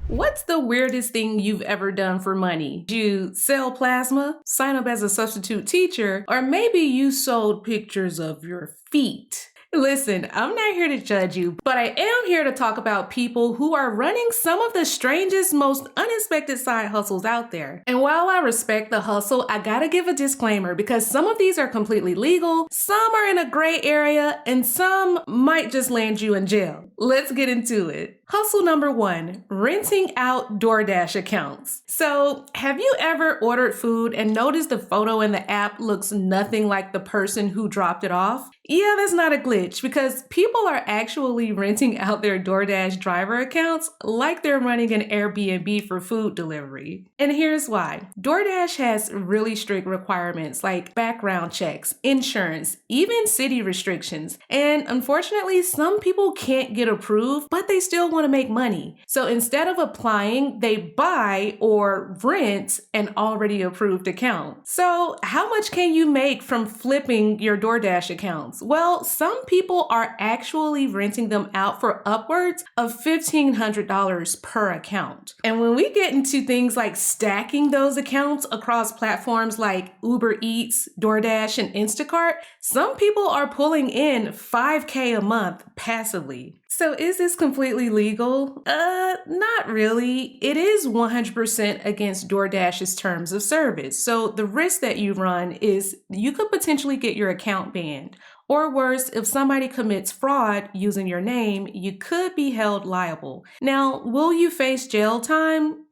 What's the weirdest thing you've ever done for money? Did you sell plasma, sign up as a substitute teacher, or maybe you sold pictures of your feet? Listen, I'm not here to judge you, but I am here to talk about people who are running some of the strangest, most unexpected side hustles out there. And while I respect the hustle, I gotta give a disclaimer because some of these are completely legal, some are in a gray area, and some might just land you in jail. Let's get into it. Hustle number 1, renting out DoorDash accounts. So, have you ever ordered food and noticed the photo in the app looks nothing like the person who dropped it off? Yeah, that's not a glitch because people are actually renting out their DoorDash driver accounts like they're running an Airbnb for food delivery. And here's why. DoorDash has really strict requirements like background checks, insurance, even city restrictions. And unfortunately, some people can't get approved, but they still want to make money. So instead of applying, they buy or rent an already approved account. So how much can you make from flipping your DoorDash accounts? Well, some people are actually renting them out for upwards of $1,500 per account. And when we get into things like stacking those accounts across platforms like Uber Eats, DoorDash, and Instacart, some people are pulling in $5K a month passively. So is this completely legal? Not really. It is 100% against DoorDash's terms of service. So the risk that you run is you could potentially get your account banned. Or worse, if somebody commits fraud using your name, you could be held liable. Now, will you face jail time?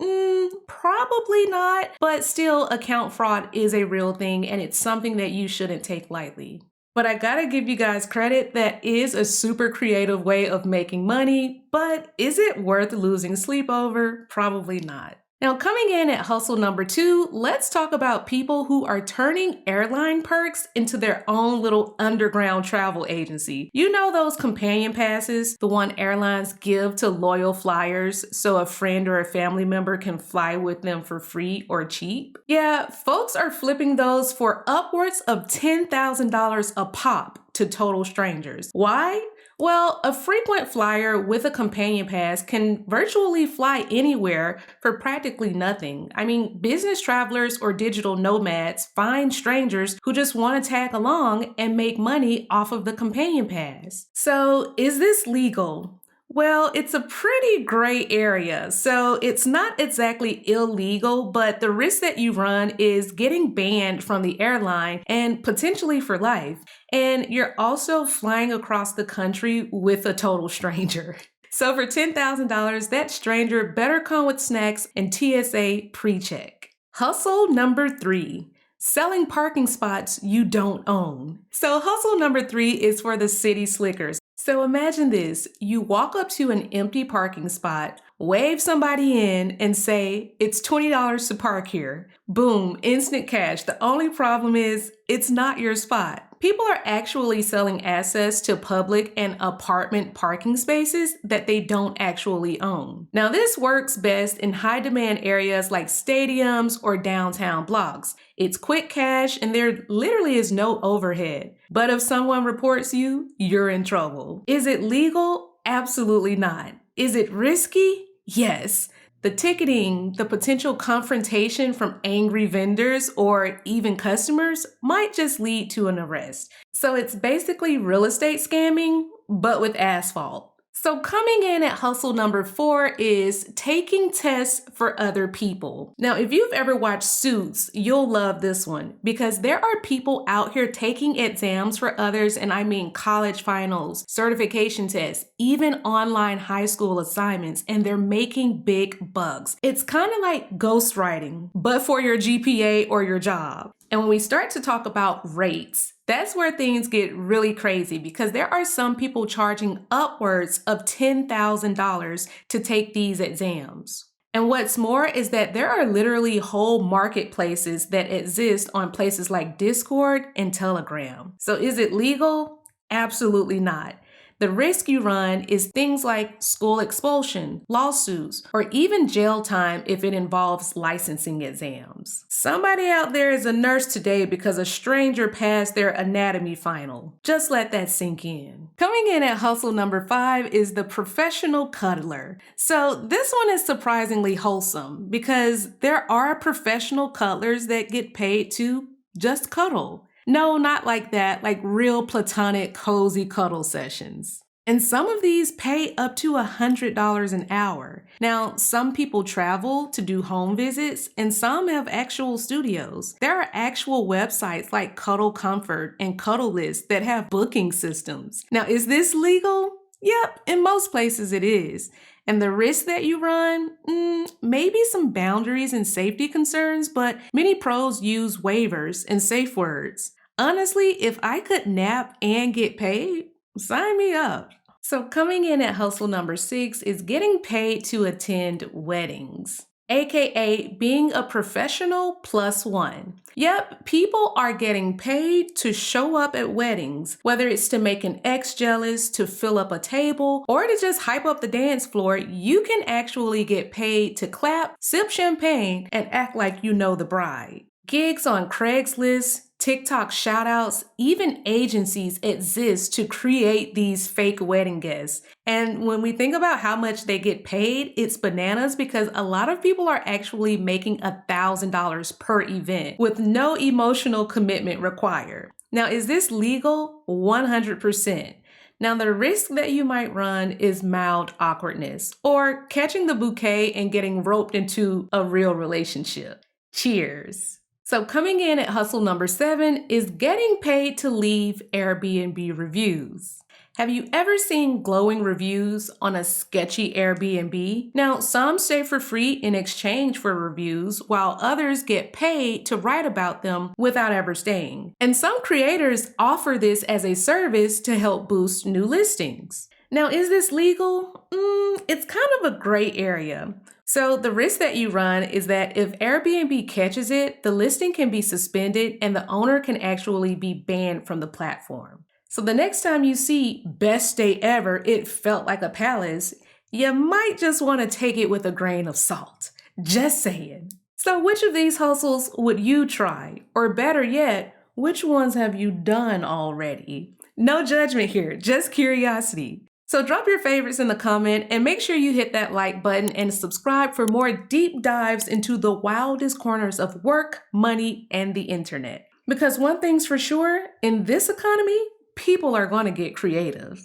Probably not, but still, account fraud is a real thing and it's something that you shouldn't take lightly. But I gotta give you guys credit, that is a super creative way of making money, but is it worth losing sleep over? Probably not. Now, coming in at hustle number 2, let's talk about people who are turning airline perks into their own little underground travel agency. You know those companion passes, the one airlines give to loyal flyers so a friend or a family member can fly with them for free or cheap? Yeah, folks are flipping those for upwards of $10,000 a pop to total strangers. Why? Well, a frequent flyer with a companion pass can virtually fly anywhere for practically nothing. I mean, business travelers or digital nomads find strangers who just want to tag along and make money off of the companion pass. So, is this legal? Well, it's a pretty gray area, so it's not exactly illegal, but the risk that you run is getting banned from the airline and potentially for life. And you're also flying across the country with a total stranger. So for $10,000, that stranger better come with snacks and TSA pre-check. Hustle number 3. Selling parking spots you don't own. So hustle number 3 is for the city slickers. So imagine this, you walk up to an empty parking spot, wave somebody in and say, it's $20 to park here. Boom, instant cash. The only problem is it's not your spot. People are actually selling access to public and apartment parking spaces that they don't actually own. Now, this works best in high demand areas like stadiums or downtown blocks. It's quick cash and there literally is no overhead. But if someone reports you, you're in trouble. Is it legal? Absolutely not. Is it risky? Yes. The ticketing, the potential confrontation from angry vendors or even customers might just lead to an arrest. So it's basically real estate scamming, but with asphalt. So coming in at hustle number 4 is taking tests for other people. Now, if you've ever watched Suits, you'll love this one because there are people out here taking exams for others, and I mean college finals, certification tests, even online high school assignments, and they're making big bucks. It's kind of like ghostwriting, but for your GPA or your job. And when we start to talk about rates, that's where things get really crazy because there are some people charging upwards of $10,000 to take these exams. And what's more is that there are literally whole marketplaces that exist on places like Discord and Telegram. So is it legal? Absolutely not. The risk you run is things like school expulsion, lawsuits, or even jail time if it involves licensing exams. Somebody out there is a nurse today because a stranger passed their anatomy final. Just let that sink in. Coming in at hustle number 5 is the professional cuddler. So this one is surprisingly wholesome because there are professional cuddlers that get paid to just cuddle. No, not like that, like real platonic, cozy cuddle sessions. And some of these pay up to $100 an hour. Now, some people travel to do home visits, and some have actual studios. There are actual websites like Cuddle Comfort and Cuddle List that have booking systems. Now, is this legal? Yep, in most places it is. And the risk that you run? Maybe some boundaries and safety concerns, but many pros use waivers and safe words. Honestly, if I could nap and get paid, sign me up. So coming in at hustle number 6 is getting paid to attend weddings, aka being a professional +1. Yep, people are getting paid to show up at weddings, whether it's to make an ex jealous, to fill up a table, or to just hype up the dance floor. You can actually get paid to clap, sip champagne, and act like you know the bride. Gigs on Craigslist, TikTok shoutouts, even agencies exist to create these fake wedding guests. And when we think about how much they get paid, it's bananas because a lot of people are actually making $1,000 per event with no emotional commitment required. Now, is this legal? 100%. Now, the risk that you might run is mild awkwardness or catching the bouquet and getting roped into a real relationship. Cheers. So coming in at hustle number 7 is getting paid to leave Airbnb reviews. Have you ever seen glowing reviews on a sketchy Airbnb? Now, some stay for free in exchange for reviews, while others get paid to write about them without ever staying. And some creators offer this as a service to help boost new listings. Now, is this legal? It's kind of a gray area. So the risk that you run is that if Airbnb catches it, the listing can be suspended and the owner can actually be banned from the platform. So the next time you see best stay ever, it felt like a palace, you might just want to take it with a grain of salt. Just saying. So which of these hustles would you try? Or better yet, which ones have you done already? No judgment here, just curiosity. So drop your favorites in the comment and make sure you hit that like button and subscribe for more deep dives into the wildest corners of work, money, and the internet. Because one thing's for sure, in this economy, people are going to get creative.